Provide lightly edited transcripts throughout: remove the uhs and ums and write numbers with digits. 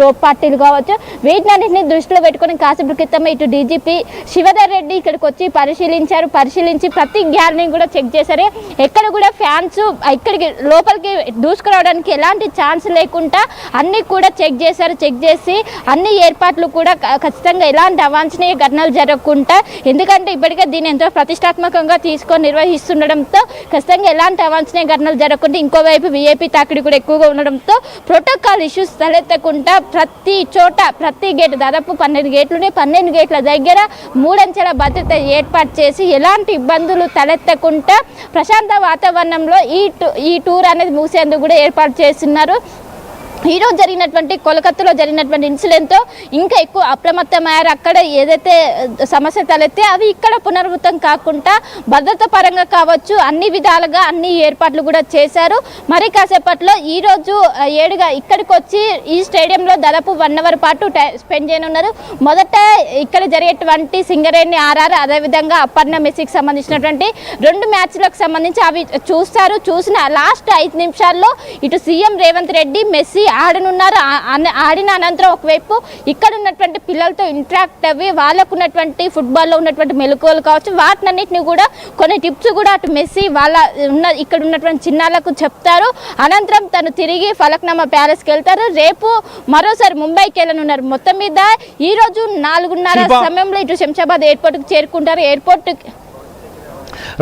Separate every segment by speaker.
Speaker 1: Rope పార్టీలు కావచ్చు, వీటినన్నింటినీ దృష్టిలో పెట్టుకుని కాసేపు క్రితం ఇటు డీజీపీ శివధర్ రెడ్డి ఇక్కడికి వచ్చి పరిశీలించి ప్రతి గ్యాలరీని కూడా చెక్ చేశారు. ఎక్కడ కూడా ఫ్యాన్స్ ఇక్కడికి లోపలికి దూసుకురావడానికి ఎలాంటి ఛాన్స్ లేకుండా అన్ని కూడా చెక్ చేశారు. చెక్ చేసి అన్ని ఏర్పాట్లు కూడా ఖచ్చితంగా ఎలాంటి అవాంఛనీయ ఘటనలు జరగకుండా, ఎందుకంటే ఇప్పటికే దీన్ని ఎంతో ప్రతిష్టాత్మకంగా తీసుకొని నిర్వహిస్తుండడంతో ఖచ్చితంగా ఎలాంటి అవాంఛనీయ ఘటనలు జరగకుండా, ఇంకోవైపు వీఐపీ తాకిడి కూడా ఎక్కువగా ఉండడంతో ప్రోటోకాల్ ఇష్యూస్ తలెత్తకుండా ప్రతి చోట ప్రతి గేట్ దాదాపు 12 గేట్లునే 12 గేట్ల దగ్గర 3 అంచెల భద్రత ఏర్పాటు చేసి ఎలాంటి ఇబ్బందులు తలెత్తకుండా ప్రశాంత వాతావరణంలో ఈ టూర్ అనేది ముగిసేందుకు కూడా ఏర్పాటు చేస్తున్నారు. ఈరోజు జరిగినటువంటి కోల్కతాలో జరిగినటువంటి ఇన్సిడెంట్తో ఇంకా ఎక్కువ అప్రమత్తమయ్యారు. అక్కడ ఏదైతే సమస్య తలెత్తే అవి ఇక్కడ పునరావృతం కాకుండా భద్రత పరంగా కావచ్చు అన్ని విధాలుగా అన్ని ఏర్పాట్లు కూడా చేశారు. మరి కాసేపట్లో ఈరోజు 7గా ఇక్కడికి వచ్చి ఈ స్టేడియంలో దాదాపు 1 అవర్ పాటు స్పెండ్ చేయనున్నారు. మొదట ఇక్కడ జరిగేటువంటి సింగరేణి ఆర్ఆర్, అదేవిధంగా అపర్ణ మెస్సీకి సంబంధించినటువంటి 2 మ్యాచ్లకు సంబంధించి అవి చూస్తారు. చూసిన లాస్ట్ 5 నిమిషాల్లో ఇటు సీఎం రేవంత్ రెడ్డి మెస్సీ ఆడనున్నారు. ఆడిన అనంతరం ఒకవైపు ఇక్కడ ఉన్నటువంటి పిల్లలతో ఇంటరాక్ట్ అవ్వి వాళ్ళకు ఉన్నటువంటి ఫుట్బాల్లో ఉన్నటువంటి మెలకువలు కావచ్చు వాటినన్నింటినీ కూడా కొన్ని టిప్స్ కూడా అటు మెస్సీ వాళ్ళ ఇక్కడ ఉన్నటువంటి చిన్నాలకు చెప్తారు. అనంతరం తను తిరిగి ఫలక్నామా ప్యాలెస్కి వెళ్తారు. రేపు మరోసారి ముంబైకి వెళ్ళనున్నారు. మొత్తం మీద ఈరోజు 4:30 సమయంలో ఇటు శంషాబాద్ ఎయిర్పోర్ట్కి చేరుకుంటారు. ఎయిర్పోర్ట్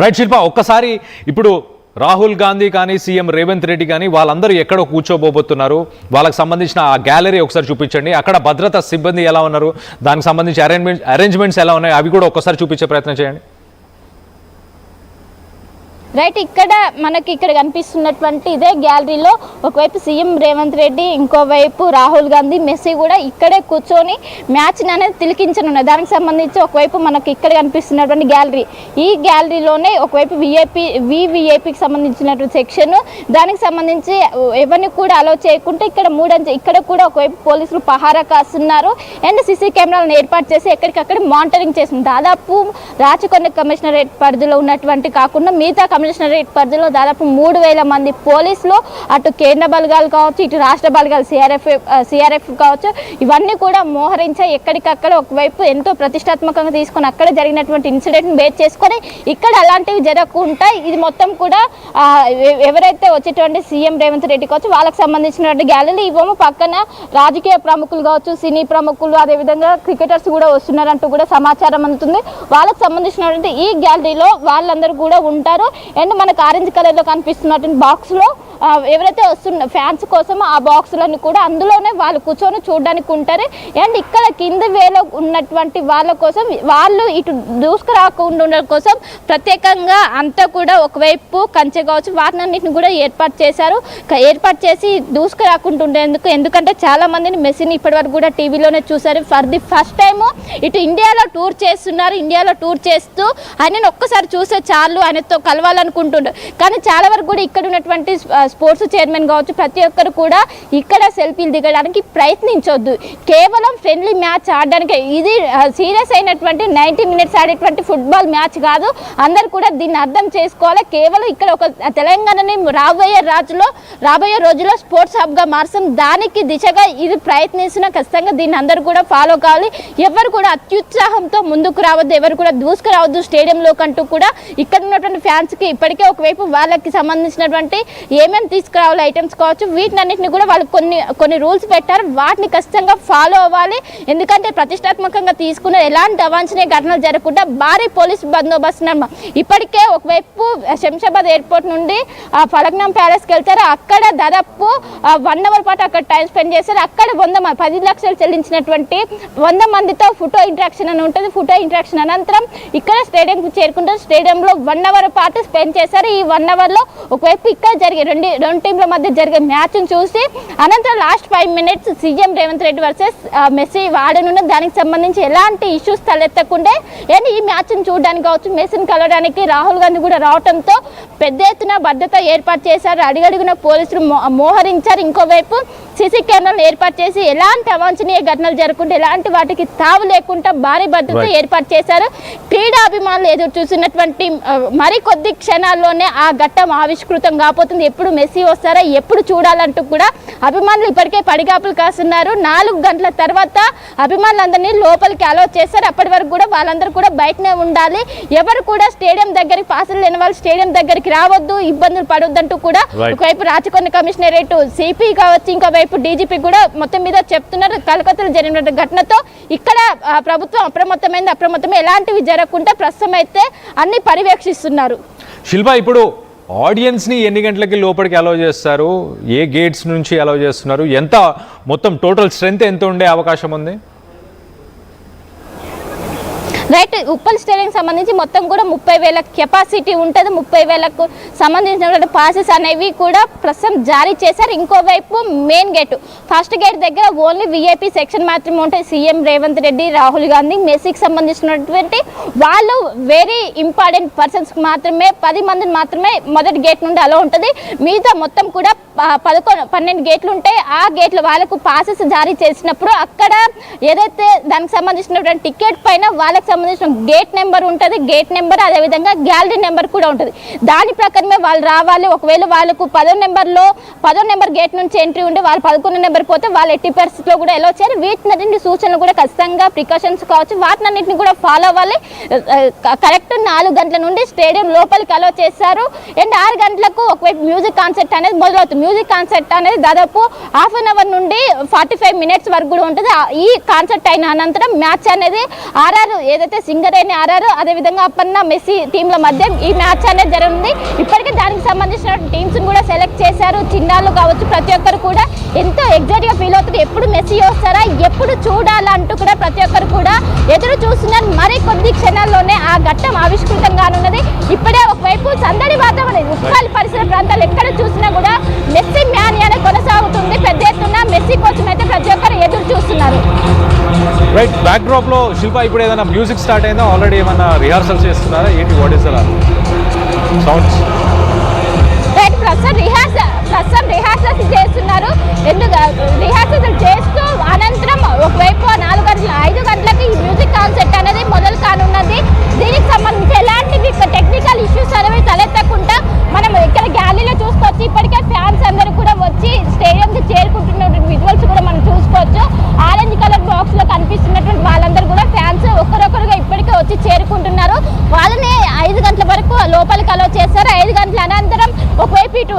Speaker 2: రైట్ శిల్ప, ఒక్కసారి ఇప్పుడు రాహుల్ గాంధీ కానీ సీఎం రేవంత్ రెడ్డి కానీ వాళ్ళందరూ ఎక్కడో కూర్చోబోతున్నారు, వాళ్ళకి సంబంధించిన ఆ గ్యాలరీ ఒకసారి చూపించండి. అక్కడ భద్రతా సిబ్బంది ఎలా ఉన్నారు, దానికి సంబంధించి అరేంజ్మెంట్స్ ఎలా ఉన్నాయి, అవి కూడా ఒక్కసారి చూపించే ప్రయత్నం చేయండి.
Speaker 1: రైట్, మనకి ఇక్కడ కనిపిస్తున్నటువంటి ఇదే గ్యాలరీలో ఒకవైపు సీఎం రేవంత్ రెడ్డి, ఇంకోవైపు రాహుల్ గాంధీ, మెస్సీ కూడా ఇక్కడే కూర్చొని మ్యాచ్ అనేది తిలకించనున్నారు. దానికి సంబంధించి ఒకవైపు మనకి ఇక్కడ కనిపిస్తున్నటువంటి గ్యాలరీ, ఈ గ్యాలరీలోనే ఒకవైపు వివిఐపికి సంబంధించినటువంటి సెక్షన్, దానికి సంబంధించి ఎవరిని కూడా అలో చేయకుండా ఇక్కడ 3 అంచె ఇక్కడ కూడా ఒకవైపు పోలీసులు పహారా కాస్తున్నారు. అండ్ సీసీ కెమెరాలను ఏర్పాటు చేసి ఎక్కడికక్కడ మానిటరింగ్ చేస్తున్నారు. దాదాపు రాచకొండ కమిషనరేట్ పరిధిలో ఉన్నటువంటి కాకుండా మిగతా కమిషనరేట్ పరిధిలో దాదాపు 3000 మంది పోలీసులు, అటు కేంద్ర బలగాలు కావచ్చు, ఇటు రాష్ట్ర బలగాలు సిఆర్ఎఫ్ కావచ్చు, ఇవన్నీ కూడా మోహరించా ఎక్కడికక్కడ ఒకవైపు ఎంతో ప్రతిష్టాత్మకంగా తీసుకొని అక్కడ జరిగినటువంటి ఇన్సిడెంట్ని బేస్ చేసుకొని ఇక్కడ అలాంటివి జరగకుండా ఇది మొత్తం కూడా ఎవరైతే వచ్చేటువంటి సీఎం రేవంత్ రెడ్డి కావచ్చు వాళ్ళకి సంబంధించినటువంటి గ్యాలరీ, ఇవేమో పక్కన రాజకీయ ప్రముఖులు కావచ్చు, సినీ ప్రముఖులు, అదేవిధంగా క్రికెటర్స్ కూడా వస్తున్నారంటూ కూడా సమాచారం అందుతుంది. వాళ్ళకి సంబంధించినటువంటి ఈ గ్యాలరీలో వాళ్ళందరూ కూడా ఉంటారు. అండ్ మనకు ఆరెంజ్ కలర్లో కనిపిస్తున్నటువంటి బాక్స్లో ఎవరైతే వస్తున్న ఫ్యాన్స్ కోసం ఆ బాక్సులన్నీ కూడా అందులోనే వాళ్ళు కూర్చొని చూడడానికి ఉంటారు. అండ్ ఇక్కడ కింద వేలో ఉన్నటువంటి వాళ్ళ కోసం వాళ్ళు ఇటు దూసుకురాకుండా ఉండడం కోసం ప్రత్యేకంగా అంతా కూడా ఒకవైపు కంచె కావచ్చు వాటినన్నింటిని కూడా ఏర్పాటు చేశారు. ఏర్పాటు చేసి దూసుకురాకుండా ఉండేందుకు, ఎందుకంటే చాలా మందిని మెస్సీని ఇప్పటివరకు కూడా టీవీలోనే చూశారు. ఫర్ ది ఫస్ట్ టైం ఇటు ఇండియాలో టూర్ చేస్తున్నారు. ఇండియాలో టూర్ చేస్తూ ఆయనను ఒక్కసారి చూసే చాలు, ఆయనతో కలవాలనుకుంటుండ్రు. కానీ చాలా వరకు కూడా ఇక్కడ ఉన్నటువంటి స్పోర్ట్స్ చైర్మన్ కావచ్చు ప్రతి ఒక్కరు కూడా ఇక్కడ సెల్ఫీలు దిగడానికి ప్రయత్నించొద్దు. కేవలం ఫ్రెండ్లీ మ్యాచ్ ఆడడానికి, ఇది సీరియస్ అయినటువంటి 90 మినిట్స్ ఆడేటువంటి ఫుట్బాల్ మ్యాచ్ కాదు. అందరు కూడా దీన్ని అర్థం చేసుకోవాలి. కేవలం ఇక్కడ ఒక తెలంగాణని రాబోయే రోజుల్లో స్పోర్ట్స్ హబ్గా మార్చడం, దానికి దిశగా ఇది ప్రయత్నిస్తున్న ఖచ్చితంగా దీన్ని అందరూ కూడా ఫాలో కావాలి. ఎవరు కూడా అత్యుత్సాహంతో ముందుకు రావద్దు, ఎవరు కూడా దూసుకురావద్దు స్టేడియంలో కంటూ కూడా ఇక్కడ ఉన్నటువంటి ఫ్యాన్స్కి ఇప్పటికే ఒకవైపు వాళ్ళకి సంబంధించినటువంటి ఏమేమి తీసుకురావాలి ఐటమ్స్ కావచ్చు వీటినన్నింటినీ కూడా వాళ్ళు కొన్ని రూల్స్ పెట్టారు. వాటిని ఖచ్చితంగా ఫాలో అవ్వాలి. ఎందుకంటే ప్రతిష్టాత్మకంగా తీసుకున్న ఎలాంటి అవాంఛనీయ ఘటనలు జరగకుండా భారీ పోలీస్ బందోబస్తు ఇప్పటికే ఒకవైపు శంషాబాద్ ఎయిర్పోర్ట్ నుండి ఫలక్నామా ప్యాలెస్కి వెళ్తారు. అక్కడ దాదాపు 1 అవర్ పాటు అక్కడ టైం స్పెండ్ చేస్తారు. అక్కడ 10 లక్షలు చెల్లించినటువంటి 100 మందితో ఫోటో ఇంటరాక్షన్ అని ఉంటుంది. ఫోటో ఇంటరాక్షన్ అనంతరం ఇక్కడ స్టేడియంకి చేరుకుంటారు. స్టేడియంలో 1 అవర్ పాటు స్పెండ్ చేశారు. ఈ 1 అవర్లో ఒకవైపు ఇక్కడ జరిగే రెండు టీంల మధ్య జరిగే మ్యాచ్ను చూసి అనంతరం last 5 minutes CM Revanth Reddy versus Messi ఆడనున్న దానికి సంబంధించి ఎలాంటి ఇష్యూస్ తలెత్తకుండా ఈ మ్యాచ్ను చూడడానికి కావచ్చు, మెస్సీని కలవడానికి రాహుల్ గాంధీ కూడా రావడంతో పెద్ద ఎత్తున భద్రత ఏర్పాటు చేశారు. అడుగడుగున పోలీసులు మోహరించారు. ఇంకోవైపు సీసీ కెమెరాలు ఏర్పాటు చేసి ఎలాంటి అవాంఛనీయ ఘటనలు జరగకుండా ఎలాంటి వాటికి తావు లేకుండా భారీ భద్రత ఏర్పాటు చేశారు. క్రీడాభిమానులు ఎదురు చూసినటువంటి మరికొద్ది క్షణాల్లోనే ఆ ఘట్టం ఆవిష్కృతం కాబోతుంది. ఎప్పుడు మెస్సీ వస్తారా, ఎప్పుడు చూడాలంటూ కూడా అభిమానులు ఇప్పటికే పడిగాపులు కాస్తున్నారు. 4 గంటల తర్వాత అభిమానులందరినీ లోపలికి అలౌ చేస్తారు. అప్పటి వరకు కూడా వాళ్ళందరూ కూడా బయటనే ఉండాలి. ఎవరు కూడా స్టేడియం దగ్గరికి పాసులు లేని వాళ్ళు స్టేడియం దగ్గరికి రావద్దు, ఇబ్బందులు పడొద్దంటూ కూడా ఒకవైపు రాచకొండ కమిషనరేట్ సిపి కావచ్చు, ఇంకోవైపు డీజీపీ కూడా మొత్తం మీద చెప్తున్నారు. కలకత్తాలో జరిగిన ఘటనతో ఇక్కడ ప్రభుత్వం అప్రమత్తమే ఎలాంటివి జరగకుండా ప్రస్తుతం అయితే అన్ని పర్యవేక్షిస్తున్నారు.
Speaker 2: శిల్ప, ఇప్పుడు ఆడియన్స్ని ఎన్ని గంటలకి లోపలికి అలౌ చేస్తారు, ఏ గేట్స్ నుంచి అలౌ చేస్తున్నారు, ఎంత మొత్తం టోటల్ స్ట్రెంత్ ఎంత ఉండే అవకాశం ఉంది?
Speaker 1: రైట్, ఉప్పల్ స్టేడియం సంబంధించి మొత్తం కూడా 30,000 కెపాసిటీ ఉంటుంది. 30,000కు సంబంధించినటువంటి పాసెస్ అనేవి కూడా ప్రస్తుతం జారీ చేశారు. ఇంకోవైపు మెయిన్ గేట్, ఫస్ట్ గేట్ దగ్గర ఓన్లీ విఐపీ సెక్షన్ మాత్రమే ఉంటాయి. సీఎం రేవంత్ రెడ్డి, రాహుల్ గాంధీ, మెస్సీకి సంబంధించినటువంటి వాళ్ళు వెరీ ఇంపార్టెంట్ పర్సన్స్కి మాత్రమే 10 మందిని మాత్రమే మొదటి గేట్ నుండి అలా ఉంటుంది. మిగతా మొత్తం కూడా 12 గేట్లు ఉంటాయి. ఆ గేట్లు వాళ్ళకు పాసెస్ జారీ చేసినప్పుడు అక్కడ ఏదైతే దానికి సంబంధించినటువంటి టికెట్ పైన వాళ్ళకి సంబంధించిన గేట్ నెంబర్ ఉంటుంది. గేట్ నెంబర్ అదేవిధంగా గ్యాలరీ నెంబర్ కూడా ఉంటుంది. దాని ప్రకారమే వాళ్ళు రావాలి. ఒకవేళ వాళ్ళకు 10వ నెంబర్ గేట్ నుంచి ఎంట్రీ ఉండి వాళ్ళు 11 నెంబర్ పోతే వాళ్ళు ఎట్టి పరిస్థితిలో కూడా ఎలా వచ్చారు. వీటినన్నింటి సూచనలు కూడా ఖచ్చితంగా ప్రికాషన్స్ కావచ్చు, వాటినన్నింటినీ కూడా ఫాలో అవ్వాలి. కరెక్ట్ 4 గంటల నుండి స్టేడియం లోపలికి అలో చేశారు. అండ్ 6 గంటలకు ఒకవైపు మ్యూజిక్ కాన్సర్ట్ అనేది మొదలవుతుంది. మ్యూజిక్ కాన్సర్ట్ అనేది దాదాపు ½ అన్ అవర్ నుండి 45 మినిట్స్ వరకు కూడా ఉంటుంది. ఈ కాన్సర్ట్ అయిన అనంతరం మ్యాచ్ అనేది ఆర్ఆర్ ఏదైతే సింగర్ అయిన ఆర్ఆర్ అదేవిధంగా అప్పన్న మెస్సీ టీంల మధ్య ఈ మ్యాచ్ అనేది జరిగింది. ఇప్పటికే దానికి సంబంధించిన టీమ్స్ కూడా సెలెక్ట్ చేశారు. చిన్నాళ్ళు కావచ్చు, ప్రతి ఒక్కరు కూడా ఎంతో ఎగ్జైట్గా ఫీల్ అవుతుంది. ఎప్పుడు మెస్సీ వస్తారా, ఎప్పుడు చూడాలంటూ కూడా ప్రతి ఒక్కరు కూడా ఎదురు చూస్తున్నారు. మరి కొద్ది క్షణాల్లోనే ఆ ఘట్టం ఆవిష్కృతం కానున్నది. ఇప్పుడే ఒకవైపు సందడి వాతావరణం, ఉప్పల్ పరిసర ప్రాంతాలు ఎక్కడ చూసినా కూడా మెస్సీ మ్యానియానే కొనసాగుతుంది. పెద్ద ఎత్తున మెస్సీ కోసం అయితే ప్రతి ఒక్కరు ఎదురు చూస్తున్నారు.
Speaker 2: రైట్, బ్యాక్ డ్రాప్ లో శిల్ప ఇప్పుడు ఏదైనా మ్యూజిక్ స్టార్ట్ అయిందా, ఆల్రెడీ ఏమైనా రిహార్సల్ చేస్తున్నారా ఏంటి, వాట్ ఇస్ ద సౌండ్స్?
Speaker 1: ప్రస్తుతం రిహార్సల్స్ చేస్తున్నారు. రిహార్సల్స్ చేస్తూ అనంతరం ఒకవైపు 5 గంటలకి ఈ మ్యూజిక్ కాన్సర్ట్ అనేది మొదలు కానున్నది. దీనికి సంబంధించి ఎలాంటి టెక్నికల్ ఇష్యూస్ అనేవి తలెత్తకుండా మనం ఇక్కడ గ్యాలరీలో చూసుకోవచ్చు. ఇప్పటికే ఫ్యాన్స్ అందరూ కూడా వచ్చి స్టేడియంకి చేరుకుంటున్నటువంటి విజువల్స్ కూడా మనం చూసుకోవచ్చు. ఆరెంజ్ కలర్ బాక్స్ లో కనిపిస్తున్నటువంటి వాళ్ళందరూ కూడా ఫ్యాన్స్ ఒక్కరొక్కరుగా ఇప్పటికే వచ్చి చేరుకుంటున్నారు. వాళ్ళని 5 గంటల వరకు లోపలికి అలో చేస్తారు. 5 గంటల అనంతరం ఒకవైపు ఇటు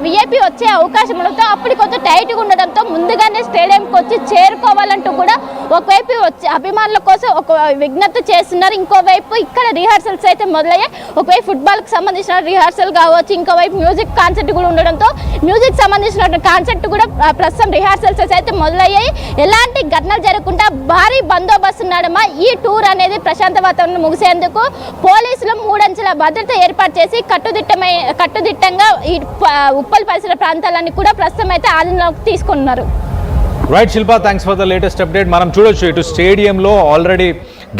Speaker 1: విఐపీ వచ్చే అవకాశం ఉండడంతో అప్పుడు కొంచెం టైట్గా ఉండడంతో ముందుగానే స్టేడియంకి వచ్చి చేరుకోవాలంటూ కూడా ఒకవైపు వచ్చి అభిమానుల కోసం ఒక విజ్ఞప్తి చేస్తున్నారు. ఇంకోవైపు ఇక్కడ రిహార్సల్స్ అయితే మొదలయ్యాయి. ఒకవైపు ఫుట్బాల్కి సంబంధించిన రిహార్సల్ కావచ్చు, ఇంకోవైపు మ్యూజిక్ కాన్సర్ట్ కూడా ఉండడంతో మ్యూజిక్ సంబంధించిన కాన్సర్ట్ కూడా ప్రస్తుతం రిహార్సల్స్ అయితే మొదలయ్యాయి. ఎలాంటి ఘటనలు జరగకుండా భారీ బందోబస్తు నడుమ ఈ టూర్ అనేది ప్రశాంత వాతావరణం ముగిసేందుకు పోలీసులు 3 అంచెల భద్రత ఏర్పాటు చేసి కట్టుదిట్టంగా ఈ ఉప్పల్ పరిసర ప్రాంతాలన్నీ కూడా ప్రస్తుతం అయితే ఆధీనంలోకి తీసుకున్నారు.
Speaker 2: Right Shilpa, thanks for the latest update. మనం చూడొచ్చు ఇటు స్టేడియంలో ఆల్రెడీ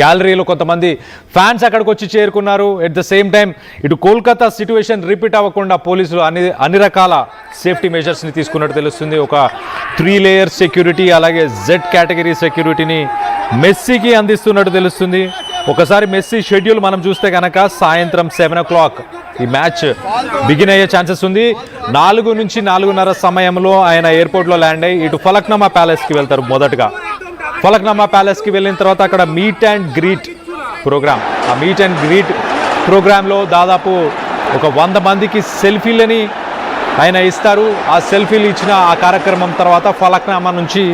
Speaker 2: గ్యాలరీలో కొంతమంది ఫ్యాన్స్ అక్కడికి వచ్చి చేరుకున్నారు. ఎట్ ద సేమ్ టైం ఇటు కోల్కతా సిచ్యువేషన్ రిపీట్ అవ్వకుండా పోలీసులు అన్ని రకాల సేఫ్టీ మెజర్స్ని తీసుకున్నట్టు తెలుస్తుంది. ఒక 3 లేయర్ సెక్యూరిటీ అలాగే జెడ్ కేటగిరీ సెక్యూరిటీని మెస్సీకి అందిస్తున్నట్టు తెలుస్తుంది. ఒకసారి మెస్సీ షెడ్యూల్ మనం చూస్తే కనుక సాయంత్రం 7 o'clock ఈ మ్యాచ్ బిగిన్ అయ్యే ఛాన్సెస్ ఉంది. 4 నుంచి 4:30 సమయంలో ఆయన ఎయిర్పోర్ట్లో ల్యాండ్ అయ్యి ఇటు ఫలక్నామా ప్యాలెస్కి వెళ్తారు. మొదటగా ఫలక్నామా ప్యాలెస్కి వెళ్ళిన తర్వాత అక్కడ మీట్ అండ్ గ్రీట్ ప్రోగ్రామ్, ఆ మీట్ అండ్ గ్రీట్ ప్రోగ్రాంలో దాదాపు ఒక 100 మందికి సెల్ఫీలని ఆయన ఇస్తారు. ఆ సెల్ఫీలు ఇచ్చిన ఆ కార్యక్రమం తర్వాత ఫలక్నామా నుంచి